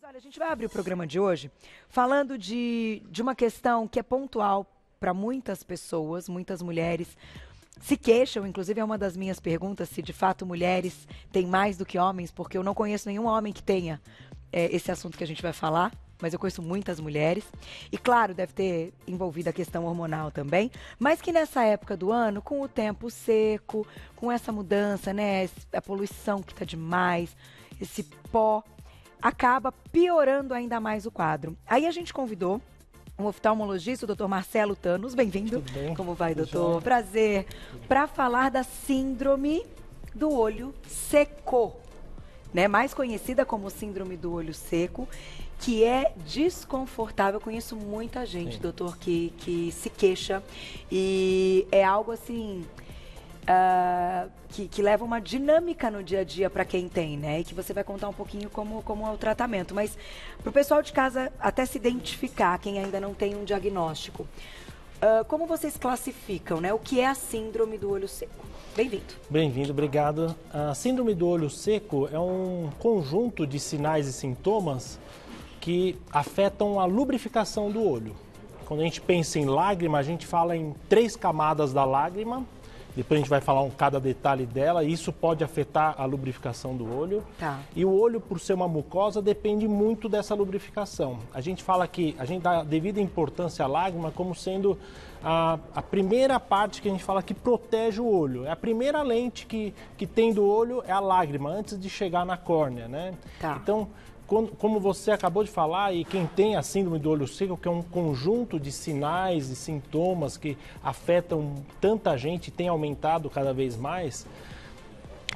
Olha, a gente vai abrir o programa de hoje falando de uma questão que é pontual para muitas pessoas, muitas mulheres se queixam, inclusive é uma das minhas perguntas, se de fato mulheres têm mais do que homens, porque eu não conheço nenhum homem que tenha esse assunto que a gente vai falar, mas eu conheço muitas mulheres. E claro, deve ter envolvido a questão hormonal também, mas que nessa época do ano, com o tempo seco, com essa mudança, né, a poluição que está demais, esse pó, acaba piorando ainda mais o quadro. Aí a gente convidou um oftalmologista, o doutor Marcelo Thanos. Bem-vindo. Tudo bem? Como vai, Tudo doutor? jóia. Prazer. Para falar da síndrome do olho seco, né? Mais conhecida como síndrome do olho seco, que é desconfortável. Eu conheço muita gente, Sim. doutor, que se queixa e é algo assim... que leva uma dinâmica no dia a dia para quem tem, né? E que você vai contar um pouquinho como é o tratamento. Mas para o pessoal de casa até se identificar, quem ainda não tem um diagnóstico, como vocês classificam, né? O que é a síndrome do olho seco? Bem-vindo. Bem-vindo, obrigado. A síndrome do olho seco é um conjunto de sinais e sintomas que afetam a lubrificação do olho. Quando a gente pensa em lágrima, a gente fala em 3 camadas da lágrima. Depois a gente vai falar cada detalhe dela, e isso pode afetar a lubrificação do olho. Tá. E o olho, por ser uma mucosa, depende muito dessa lubrificação. A gente fala que a gente dá devida importância à lágrima como sendo a primeira parte que a gente fala que protege o olho. É a primeira lente que tem do olho é a lágrima, antes de chegar na córnea, né? Tá. Então, como você acabou de falar, e quem tem a síndrome do olho seco, que é um conjunto de sinais e sintomas que afetam tanta gente, tem aumentado cada vez mais,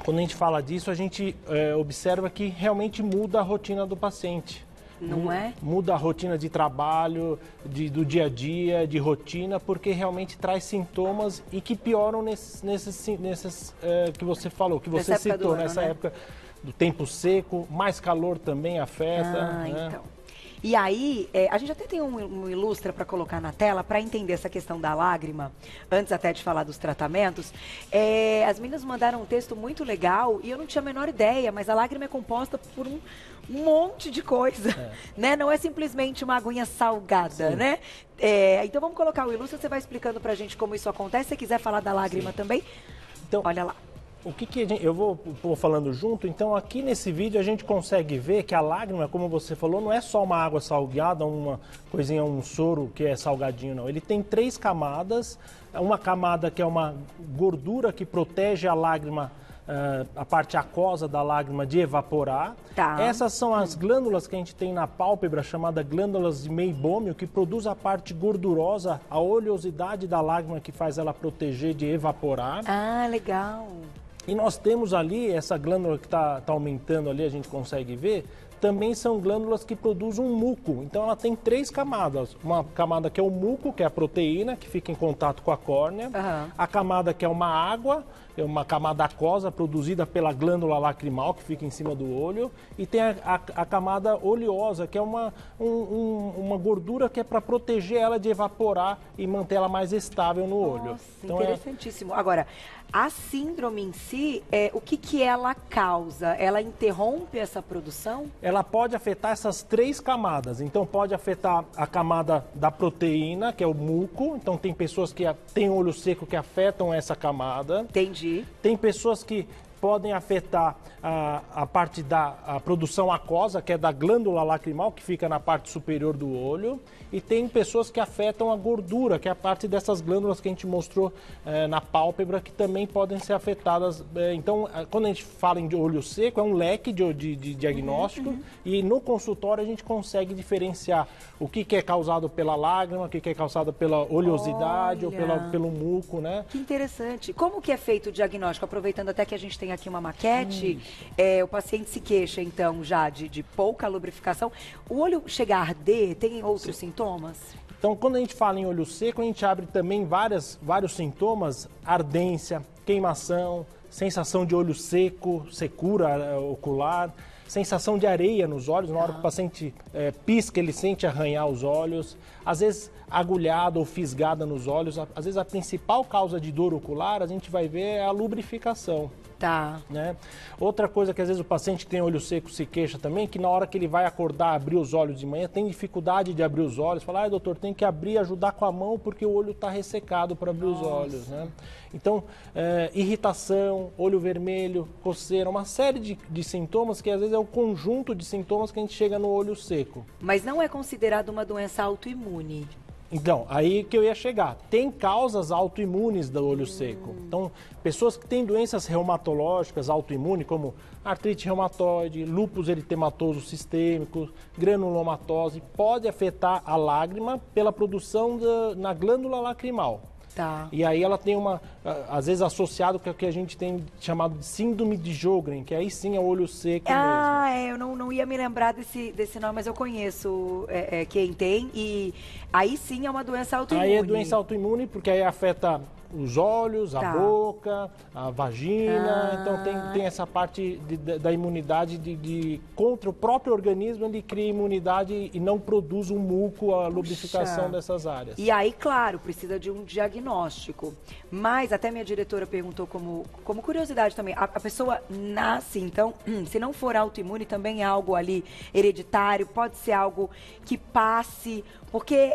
quando a gente fala disso, a gente observa que realmente muda a rotina do paciente. Não é? Muda a rotina de trabalho, do dia a dia, de rotina, porque realmente traz sintomas e que pioram nesses que você falou, que você Nessa época do citou, ano, nessa né? época do tempo seco, mais calor também afeta. Né? Então. E aí, a gente até tem um ilustra para colocar na tela para entender essa questão da lágrima, antes até de falar dos tratamentos. As meninas mandaram um texto muito legal e eu não tinha a menor ideia, mas a lágrima é composta por um monte de coisa, né? Não é simplesmente uma aguinha salgada, Sim. né? Então vamos colocar o ilustra, você vai explicando pra gente como isso acontece. Se você quiser falar da lágrima também, Então, olha lá. o que eu vou falando junto, então aqui nesse vídeo a gente consegue ver que a lágrima, como você falou, não é só uma água salgada, uma coisinha, um soro que é salgadinho, não. Ele tem 3 camadas, uma camada que é uma gordura que protege a lágrima, a parte aquosa da lágrima de evaporar. Tá. Essas são as glândulas que a gente tem na pálpebra, chamadas glândulas de meibômio, que produz a parte gordurosa, a oleosidade da lágrima que faz ela proteger de evaporar. Ah, legal. E nós temos ali, essa glândula que está aumentando ali, a gente consegue ver, também são glândulas que produzem um muco. Então ela tem 3 camadas. Uma camada que é o muco, que é a proteína, que fica em contato com a córnea. Aham. A camada que é uma água, é uma camada aquosa produzida pela glândula lacrimal, que fica em cima do olho. E tem a camada oleosa, que é uma gordura que é para proteger ela de evaporar e manter ela mais estável no olho. Nossa, Então, interessantíssimo. Agora, a síndrome em si, o que ela causa? Ela interrompe essa produção? ela pode afetar essas 3 camadas. Então pode afetar a camada da proteína, que é o muco. Então tem pessoas que têm olho seco que afetam essa camada. Entendi. Tem pessoas que podem afetar a parte da produção aquosa, que é da glândula lacrimal, que fica na parte superior do olho. E tem pessoas que afetam a gordura, que é a parte dessas glândulas que a gente mostrou na pálpebra, que também podem ser afetadas. Então, quando a gente fala em olho seco, é um leque de diagnóstico. E no consultório a gente consegue diferenciar o que é causado pela lágrima, o que é causado pela oleosidade ou Olha. pelo muco, né? Que interessante. Como que é feito o diagnóstico? Aproveitando até que a gente tem aqui uma maquete, o paciente se queixa, então, já de pouca lubrificação. O olho chega a arder? Tem outros sintomas? Então, quando a gente fala em olho seco, a gente abre também vários sintomas: ardência, queimação, sensação de olho seco, secura ocular, sensação de areia nos olhos. Na hora que o paciente pisca, ele sente arranhar os olhos. Às vezes, agulhada ou fisgada nos olhos. Às vezes, a principal causa de dor ocular, a gente vai ver, é a lubrificação. Tá. Né? Outra coisa que às vezes o paciente que tem olho seco se queixa também, que na hora que ele vai acordar, abrir os olhos de manhã, tem dificuldade de abrir os olhos, fala, doutor, tem que abrir e ajudar com a mão porque o olho está ressecado para abrir os olhos. Né? Então, irritação, olho vermelho, coceira, uma série de sintomas que às vezes é o conjunto de sintomas que a gente chega no olho seco. Mas não é considerado uma doença autoimune? Então, aí que eu ia chegar. Tem causas autoimunes do olho seco. Então, pessoas que têm doenças reumatológicas autoimunes, como artrite reumatoide, lúpus eritematoso sistêmico, granulomatose, pode afetar a lágrima pela produção na glândula lacrimal. Tá. E aí ela tem às vezes associado com o que a gente tem chamado de síndrome de Sjögren, que aí sim é o olho seco mesmo. Eu não ia me lembrar desse nome, mas eu conheço quem tem, e aí sim é uma doença autoimune. Aí é doença autoimune, porque aí afeta os olhos, a boca, a vagina, então tem essa parte da imunidade contra o próprio organismo, ele cria imunidade e não produz um muco, a lubrificação dessas áreas. E aí, claro, precisa de um diagnóstico. Mas até minha diretora perguntou como curiosidade também, a pessoa nasce, então, se não for autoimune, também é algo ali hereditário, pode ser algo que passe, porque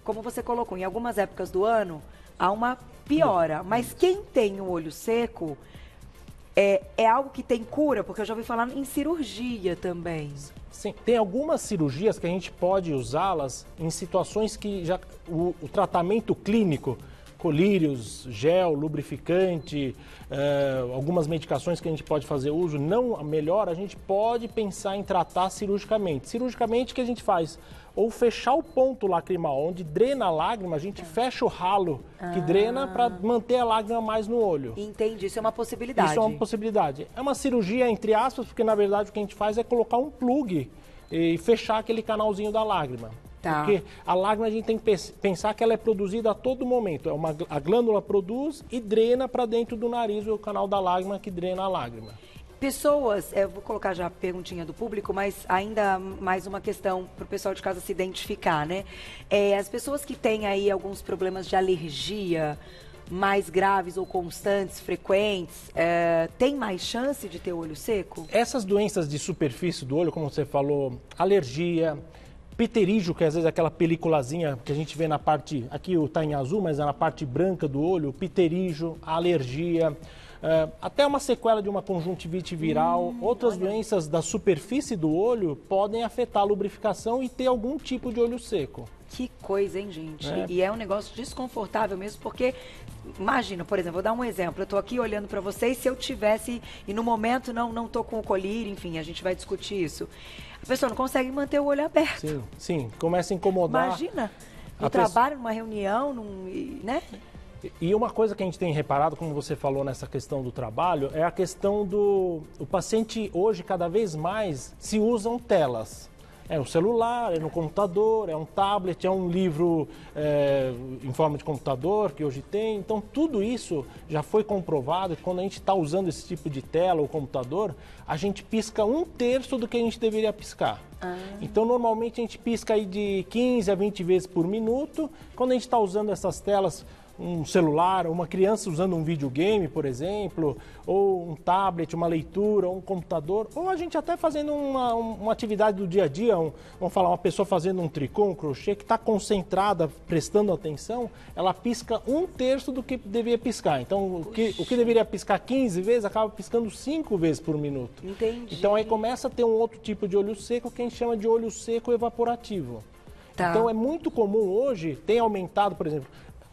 como você colocou, em algumas épocas do ano, há uma piora, mas quem tem o olho seco é algo que tem cura, porque eu já ouvi falar em cirurgia também. Sim, tem algumas cirurgias que a gente pode usá-las em situações que já o tratamento clínico, colírios, gel, lubrificante, algumas medicações que a gente pode fazer uso, não melhor, a gente pode pensar em tratar cirurgicamente. Cirurgicamente, o que a gente faz? Ou fechar o ponto lacrimal, onde drena a lágrima, a gente fecha o ralo que drena para manter a lágrima mais no olho. Entendi, isso é uma possibilidade. Isso é uma possibilidade. É uma cirurgia, entre aspas, porque na verdade o que a gente faz é colocar um plug e fechar aquele canalzinho da lágrima. Tá. Porque a lágrima a gente tem que pensar que ela é produzida a todo momento. A glândula produz e drena para dentro do nariz, o canal da lágrima que drena a lágrima. Pessoas, eu vou colocar já a perguntinha do público, mas ainda mais uma questão para o pessoal de casa se identificar, né? As pessoas que têm aí alguns problemas de alergia mais graves ou constantes, frequentes, tem mais chance de ter olho seco? Essas doenças de superfície do olho, como você falou, alergia, pterígio, que às vezes é aquela peliculazinha que a gente vê na parte, aqui está em azul, mas é na parte branca do olho, pterígio, alergia, até uma sequela de uma conjuntivite viral, outras doenças da superfície do olho podem afetar a lubrificação e ter algum tipo de olho seco. Que coisa, hein, gente? E é um negócio desconfortável mesmo, porque, imagina, por exemplo, vou dar um exemplo. Eu estou aqui olhando para vocês, se eu tivesse, e no momento não estou com o colírio, enfim, a gente vai discutir isso. A pessoa não consegue manter o olho aberto. Sim, começa a incomodar. Imagina, no trabalho, numa reunião, né? E uma coisa que a gente tem reparado, como você falou nessa questão do trabalho, é a questão o paciente hoje, cada vez mais, se usam telas. É o celular, é no computador, é um tablet, é um livro em forma de computador que hoje tem. Então, tudo isso já foi comprovado que quando a gente está usando esse tipo de tela ou computador, a gente pisca 1/3 do que a gente deveria piscar. Então, normalmente, a gente pisca aí de 15 a 20 vezes por minuto. Quando a gente está usando essas telas, um celular, uma criança usando um videogame, por exemplo, ou um tablet, uma leitura, um computador, ou a gente até fazendo uma atividade do dia a dia, vamos falar, uma pessoa fazendo um tricô, um crochê, que está concentrada, prestando atenção, ela pisca 1/3 do que deveria piscar. Então, o que deveria piscar 15 vezes, acaba piscando 5 vezes por minuto. Entendi. Então, aí começa a ter um outro tipo de olho seco, que a gente chama de olho seco evaporativo. Tá. Então, é muito comum hoje, tem aumentado, por exemplo,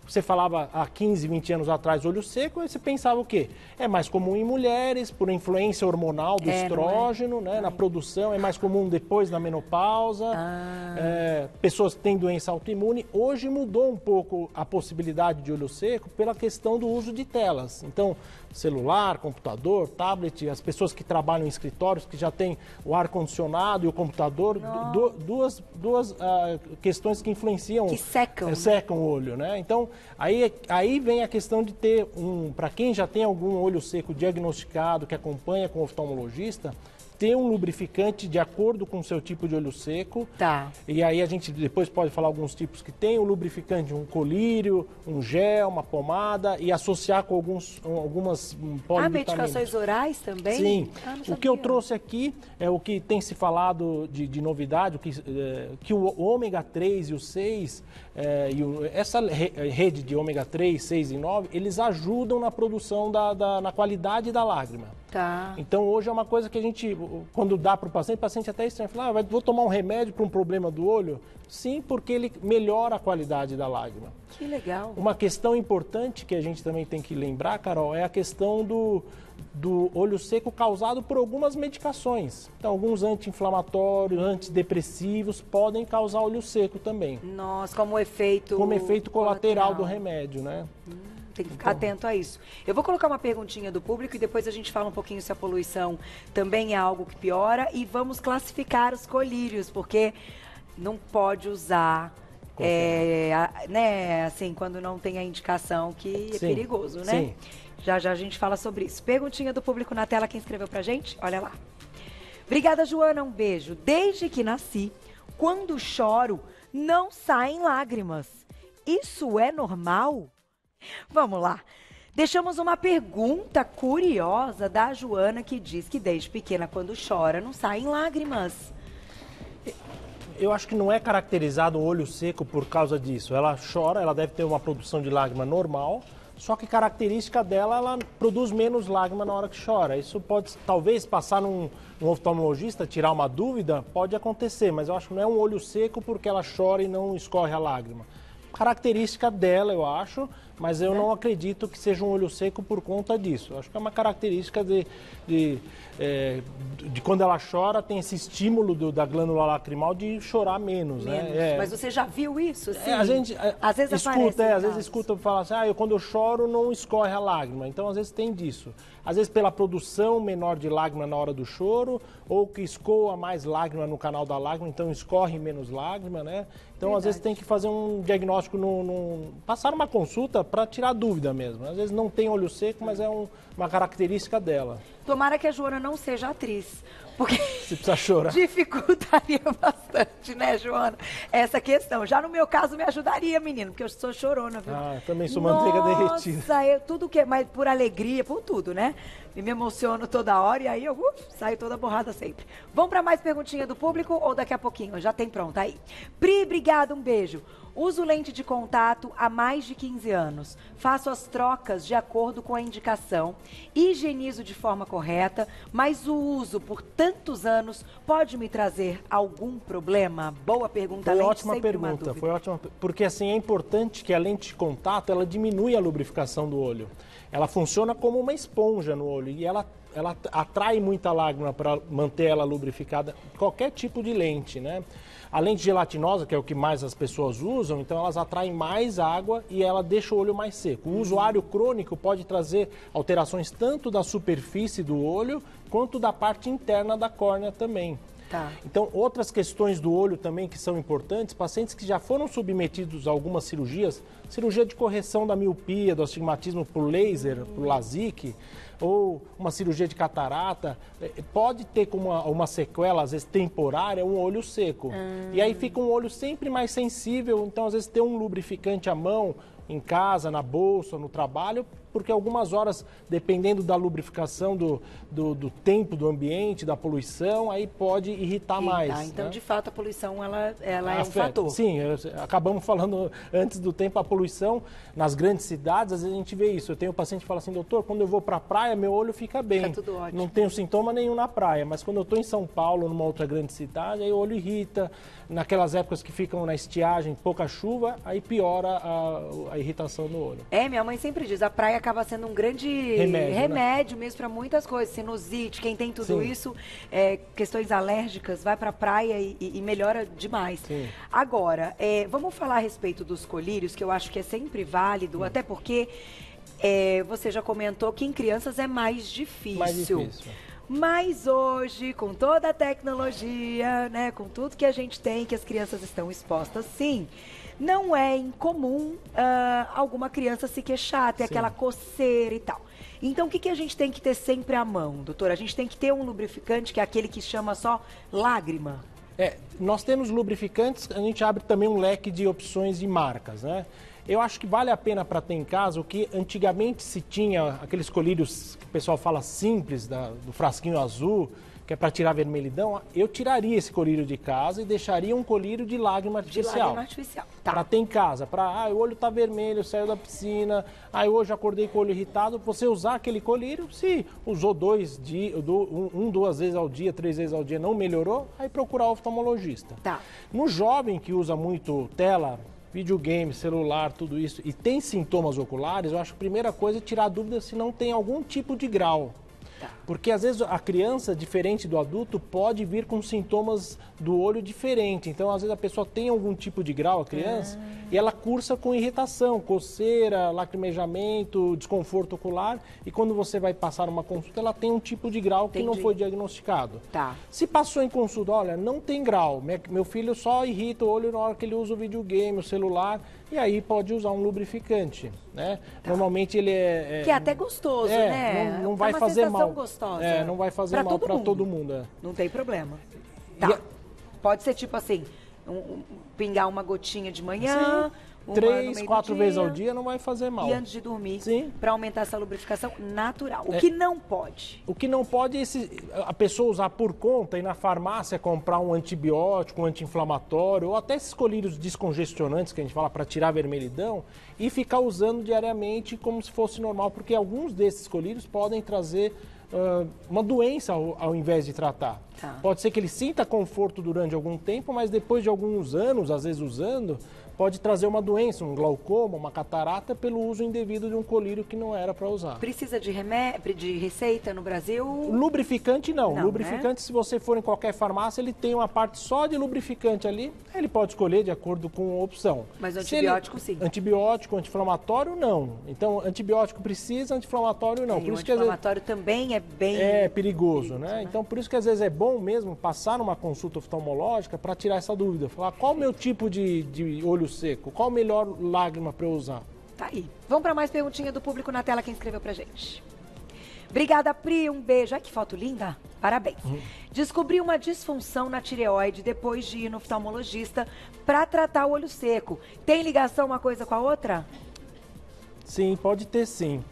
você falava há 15, 20 anos atrás olho seco, aí você pensava o quê? É mais comum em mulheres, por influência hormonal do estrógeno, né, na produção, é mais comum depois da menopausa, pessoas que têm doença autoimune. Hoje mudou um pouco a possibilidade de olho seco pela questão do uso de telas. Então, celular, computador, tablet, as pessoas que trabalham em escritórios, que já têm o ar-condicionado e o computador, duas questões que influenciam... Que secam. Secam o olho, né? Então, aí vem a questão de ter para quem já tem algum olho seco diagnosticado, que acompanha com o oftalmologista, ter um lubrificante de acordo com o seu tipo de olho seco. Tá. E aí a gente depois pode falar alguns tipos que tem o lubrificante, um colírio, um gel, uma pomada e associar com algumas polivitaminas. Medicações orais também? Sim. Não O que eu sabia. trouxe aqui é o que tem se falado de novidade, que o ômega 3 e o 6, essa rede de ômega 3, 6 e 9, eles ajudam na produção na qualidade da lágrima. Tá. Então hoje é uma coisa que a gente, quando dá para o paciente até estranho, fala, vou tomar um remédio para um problema do olho? Sim, porque ele melhora a qualidade da lágrima. Que legal. Uma questão importante que a gente também tem que lembrar, Carol, é a questão do olho seco causado por algumas medicações. Então, alguns anti-inflamatórios, antidepressivos podem causar olho seco também. Nossa, como efeito colateral do remédio, né? Tem que ficar atento a isso. Eu vou colocar uma perguntinha do público e depois a gente fala um pouquinho se a poluição também é algo que piora. E vamos classificar os colírios, porque não pode usar, né, assim, quando não tem a indicação que é perigoso, né? Sim. Já já a gente fala sobre isso. Perguntinha do público na tela, quem escreveu pra gente? Olha lá. Obrigada, Joana, um beijo. Desde que nasci, quando choro, não saem lágrimas. Isso é normal? Vamos lá. Deixamos uma pergunta curiosa da Joana, que diz que desde pequena, quando chora, não saem lágrimas. Eu acho que não é caracterizado o olho seco por causa disso. Ela chora, ela deve ter uma produção de lágrima normal, só que característica dela, ela produz menos lágrima na hora que chora. Isso pode, talvez, passar num oftalmologista, tirar uma dúvida, pode acontecer, mas eu acho que não é um olho seco porque ela chora e não escorre a lágrima. Característica dela, eu acho, mas eu não acredito que seja um olho seco por conta disso. Eu acho que é uma característica de quando ela chora, tem esse estímulo da glândula lacrimal de chorar menos, né? Mas você já viu isso? Sim. A gente às vezes às vezes escuta falar assim, quando eu choro não escorre a lágrima. Então, às vezes tem disso. Às vezes pela produção menor de lágrima na hora do choro, ou que escoa mais lágrima no canal da lágrima, então escorre menos lágrima, né? Então, às vezes tem que fazer um diagnóstico, passar uma consulta para tirar dúvida mesmo. Às vezes não tem olho seco, mas é uma característica dela. Tomara que a Joana não seja atriz, porque você precisa chorar. Dificultaria bastante, né, Joana? Essa questão. Já no meu caso me ajudaria, menino, porque eu sou chorona, viu? Também sou manteiga derretida. Nossa, tudo que é, mas por alegria, por tudo, né? E me emociono toda hora e aí eu saio toda borrada sempre. Vamos para mais perguntinha do público ou daqui a pouquinho? Já tem pronta aí. Pri, obrigada, um beijo. Uso lente de contato há mais de 15 anos. Faço as trocas de acordo com a indicação. Higienizo de forma correta, mas o uso por tantos anos pode me trazer algum problema? Boa pergunta, Foi lente, ótima pergunta, foi ótima, porque assim é importante que a lente de contato ela diminui a lubrificação do olho. Ela funciona como uma esponja no olho e ela atrai muita lágrima para manter ela lubrificada, qualquer tipo de lente, né? A lente gelatinosa, que é o que mais as pessoas usam, então elas atraem mais água e ela deixa o olho mais seco. O usuário crônico pode trazer alterações tanto da superfície do olho quanto da parte interna da córnea também. Tá. Então, outras questões do olho também que são importantes, pacientes que já foram submetidos a algumas cirurgias, cirurgia de correção da miopia, do astigmatismo por laser, por LASIK, ou uma cirurgia de catarata, pode ter como uma sequela, às vezes temporária, um olho seco. E aí fica um olho sempre mais sensível, então às vezes ter um lubrificante à mão, em casa, na bolsa, no trabalho, porque algumas horas, dependendo da lubrificação, do tempo do ambiente, da poluição, aí pode irritar mais. Então, né? de fato, a poluição ela é um Afeta. fator. Sim, acabamos falando antes do tempo, a poluição nas grandes cidades, às vezes a gente vê isso. Eu tenho um paciente que fala assim, doutor, quando eu vou para a praia, meu olho fica bem. Fica tudo ótimo. Não tenho sintoma nenhum na praia, mas quando eu estou em São Paulo, numa outra grande cidade, aí o olho irrita. Naquelas épocas que ficam na estiagem, pouca chuva, aí piora a irritação no olho. Minha mãe sempre diz, a praia acaba sendo um grande remédio mesmo para muitas coisas. Sinusite, quem tem tudo isso, questões alérgicas, vai para a praia e melhora demais. Sim. Agora, vamos falar a respeito dos colírios, que eu acho que é sempre válido, até porque você já comentou que em crianças é mais difícil. Mas hoje, com toda a tecnologia, né, com tudo que a gente tem, que as crianças estão expostas, sim, não é incomum alguma criança se queixar, ter aquela coceira e tal. Então, o que a gente tem que ter sempre à mão, doutora? A gente tem que ter um lubrificante, que é aquele que chama só lágrima. Nós temos lubrificantes, a gente abre também um leque de opções de marcas, né? Eu acho que vale a pena para ter em casa o que antigamente se tinha, aqueles colírios que o pessoal fala simples, do frasquinho azul, que é para tirar vermelhidão. Eu tiraria esse colírio de casa e deixaria um colírio de lágrima artificial. De lágrima artificial, tá. Para ter em casa, o olho tá vermelho, saiu da piscina, hoje acordei com o olho irritado, você usar aquele colírio, se usou 2 dias, 2 vezes ao dia, 3 vezes ao dia, não melhorou, aí procurar o oftalmologista. Tá. No jovem que usa muito tela, videogame, celular, tudo isso, e tem sintomas oculares, eu acho que a primeira coisa é tirar a dúvida se não tem algum tipo de grau. Tá. Porque às vezes a criança, diferente do adulto, pode vir com sintomas do olho diferente. Então, às vezes a pessoa tem algum tipo de grau, a criança, e ela cursa com irritação, coceira, lacrimejamento, desconforto ocular. E quando você vai passar uma consulta, ela tem um tipo de grau que não foi diagnosticado. Tá. Se passou em consulta, olha, não tem grau, meu filho só irrita o olho na hora que ele usa o videogame, o celular, e aí pode usar um lubrificante, né? Tá. Normalmente ele que é até gostoso, né? Não vai fazer mal. Gostosa. Não vai fazer mal para todo mundo. Não tem problema. Tá. Pode ser tipo assim, pingar uma gotinha de manhã, 3, 4 vezes ao dia não vai fazer mal. E antes de dormir, para aumentar essa lubrificação natural. O que não pode? O que não pode é a pessoa usar por conta e na farmácia comprar um antibiótico, um anti-inflamatório, ou até esses colírios descongestionantes que a gente fala para tirar a vermelhidão e ficar usando diariamente como se fosse normal, porque alguns desses colírios podem trazer uma doença ao invés de tratar. Tá. Pode ser que ele sinta conforto durante algum tempo, mas depois de alguns anos, às vezes usando, pode trazer uma doença, um glaucoma, uma catarata, pelo uso indevido de um colírio que não era para usar. Precisa de receita no Brasil? Lubrificante não. Lubrificante, se você for em qualquer farmácia, ele tem uma parte só de lubrificante ali, ele pode escolher de acordo com a opção. Mas o antibiótico sim? Antibiótico, anti-inflamatório não. Então, antibiótico precisa, anti-inflamatório não. Sim, por isso que anti-inflamatório também é bem... perigoso, né? Então, por isso que às vezes é bom mesmo passar numa consulta oftalmológica para tirar essa dúvida. Falar qual o meu tipo de olho seco, qual a melhor lágrima para eu usar. Tá aí. Vamos para mais perguntinha do público na tela, quem escreveu pra gente. Obrigada, Pri, um beijo. Ai, que foto linda. Parabéns. Descobri uma disfunção na tireoide depois de ir no oftalmologista para tratar o olho seco. Tem ligação uma coisa com a outra? Sim, pode ter sim.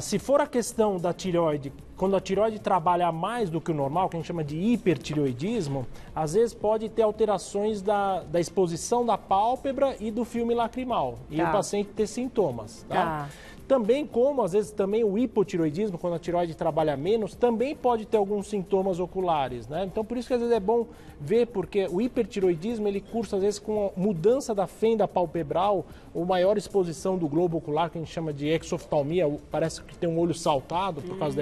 Se for a questão da tireoide, quando a tireoide trabalha mais do que o normal, que a gente chama de hipertireoidismo, às vezes pode ter alterações da exposição da pálpebra e do filme lacrimal. E o paciente ter sintomas. Tá? Também, como às vezes também o hipotireoidismo, quando a tireoide trabalha menos, também pode ter alguns sintomas oculares, né? Então, por isso que às vezes é bom ver, porque o hipertireoidismo, ele cursa às vezes com a mudança da fenda palpebral, ou maior exposição do globo ocular, que a gente chama de exoftalmia, parece que tem um olho saltado por causa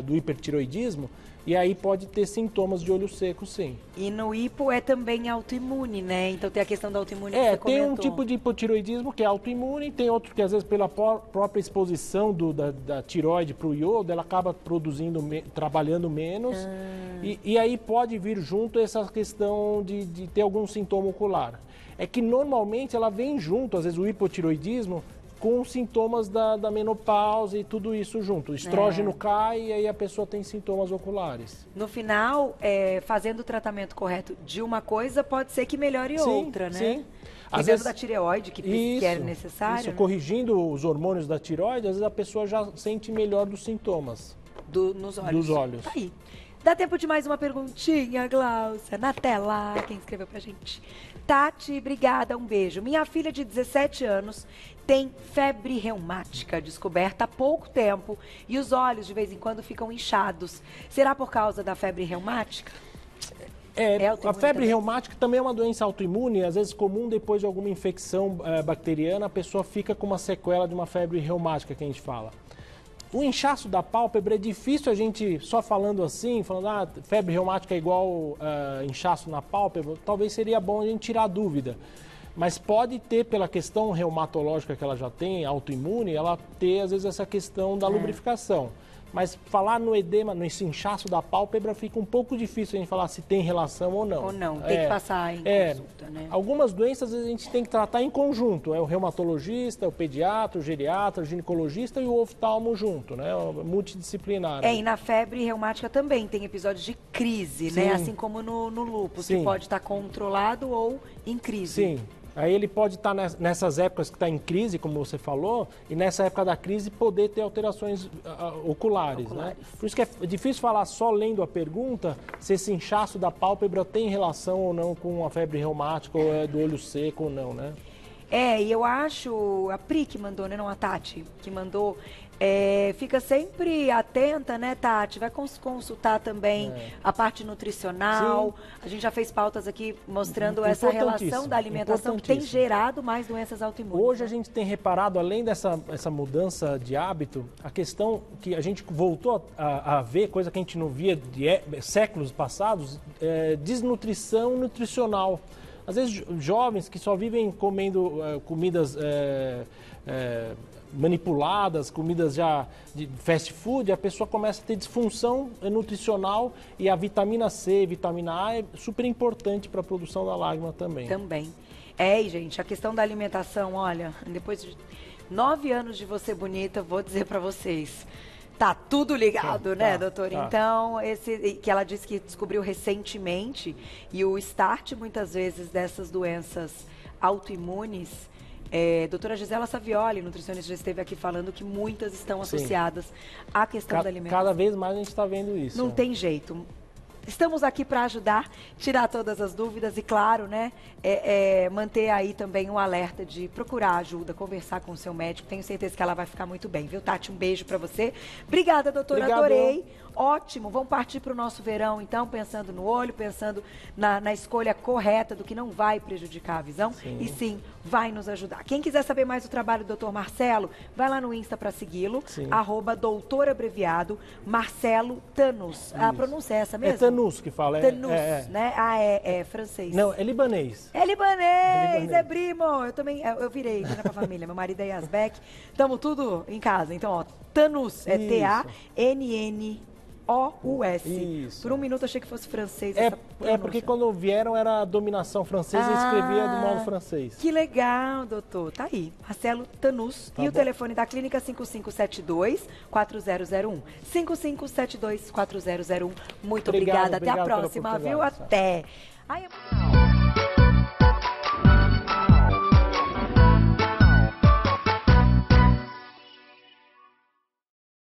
do hipertireoidismo, e aí pode ter sintomas de olho seco, sim. E no hipo é também autoimune, né? Então tem a questão da autoimune que você tem comentou. Um tipo de hipotireoidismo que é autoimune, tem outro que às vezes pela própria exposição da tireoide para o iodo, ela acaba trabalhando menos. E aí pode vir junto essa questão de ter algum sintoma ocular. É que normalmente ela vem junto, às vezes o hipotireoidismo, com sintomas da menopausa e tudo isso junto. O estrógeno cai e aí a pessoa tem sintomas oculares. No final, fazendo o tratamento correto de uma coisa, pode ser que melhore outra, né? Sim. Às vezes da tireoide, que é necessário. Isso, né? Corrigindo os hormônios da tireoide, às vezes a pessoa já sente melhor dos sintomas. Nos olhos. Dos olhos. Tá aí. Dá tempo de mais uma perguntinha, Glaucia? Na tela, quem escreveu pra gente? Tati, obrigada, um beijo. Minha filha de 17 anos tem febre reumática, descoberta há pouco tempo, e os olhos de vez em quando ficam inchados. Será por causa da febre reumática? A febre reumática também é uma doença autoimune, às vezes comum depois de alguma infecção bacteriana, a pessoa fica com uma sequela de uma febre reumática, que a gente fala. O inchaço da pálpebra é difícil a gente, só falando assim, febre reumática é igual inchaço na pálpebra, talvez seria bom a gente tirar a dúvida. Mas pode ter, pela questão reumatológica que ela já tem, autoimune, ela ter às vezes essa questão da lubrificação. Mas falar no edema, nesse inchaço da pálpebra, fica um pouco difícil a gente falar se tem relação ou não. Ou não, tem que passar em consulta, né? Algumas doenças a gente tem que tratar em conjunto. É o reumatologista, o pediatra, o geriatra, o ginecologista e o oftalmo junto, né? Multidisciplinar. E na febre reumática também tem episódios de crise, né? Assim como no lúpus, que pode estar controlado ou em crise. Sim. Aí ele pode estar nessas épocas que está em crise, como você falou, e nessa época da crise poder ter alterações oculares, né? Por isso que é difícil falar só lendo a pergunta se esse inchaço da pálpebra tem relação ou não com a febre reumática ou é do olho seco ou não, né? E eu acho, a Pri que mandou, né, não a Tati, que mandou, fica sempre atenta, né, Tati? Vai consultar também a parte nutricional. Sim. A gente já fez pautas aqui mostrando essa relação da alimentação que tem gerado mais doenças autoimunes. Hoje a gente tem reparado, além essa mudança de hábito, a questão que a gente voltou a ver, coisa que a gente não via de séculos passados, desnutrição nutricional. Às vezes, jovens que só vivem comendo comidas manipuladas, comidas já de fast food, a pessoa começa a ter disfunção nutricional e a vitamina C, vitamina A é super importante para a produção da lágrima também. Também. Gente, a questão da alimentação, olha, depois de 9 anos de Você Bonita, vou dizer para vocês... Tá tudo ligado, né, doutora? Tá. Então, esse que ela disse que descobriu recentemente, e o start, muitas vezes, dessas doenças autoimunes, doutora Gisela Savioli, nutricionista, já esteve aqui falando que muitas estão associadas à questão da alimentação. Cada vez mais a gente está vendo isso. Não tem jeito. Estamos aqui para ajudar, tirar todas as dúvidas e, claro, né, manter aí também um alerta de procurar ajuda, conversar com o seu médico. Tenho certeza que ela vai ficar muito bem, viu, Tati? Um beijo para você. Obrigada, doutora. Obrigado. Adorei. Ótimo. Vamos partir para o nosso verão, então, pensando no olho, pensando na escolha correta do que não vai prejudicar a visão e sim vai nos ajudar. Quem quiser saber mais do trabalho do doutor Marcelo, vai lá no Insta para segui-lo, @doutorabreviado Marcelo Tanus. A pronúncia é essa mesmo? É Tanus que fala. Tanus, né? É francês. Não, é libanês. É libanês, é primo. Eu também, eu virei aqui na família. Meu marido é Yasbek. Estamos tudo em casa. Então, ó, Tanus, é TANNOUS. Isso. Por um minuto eu achei que fosse francês. Porque quando vieram era a dominação francesa e escrevia do modo francês. Que legal, doutor. Tá aí, Marcelo Tanus. E o telefone da clínica 5572-4001. 5572-4001. Muito obrigada. Até a próxima, viu? Até.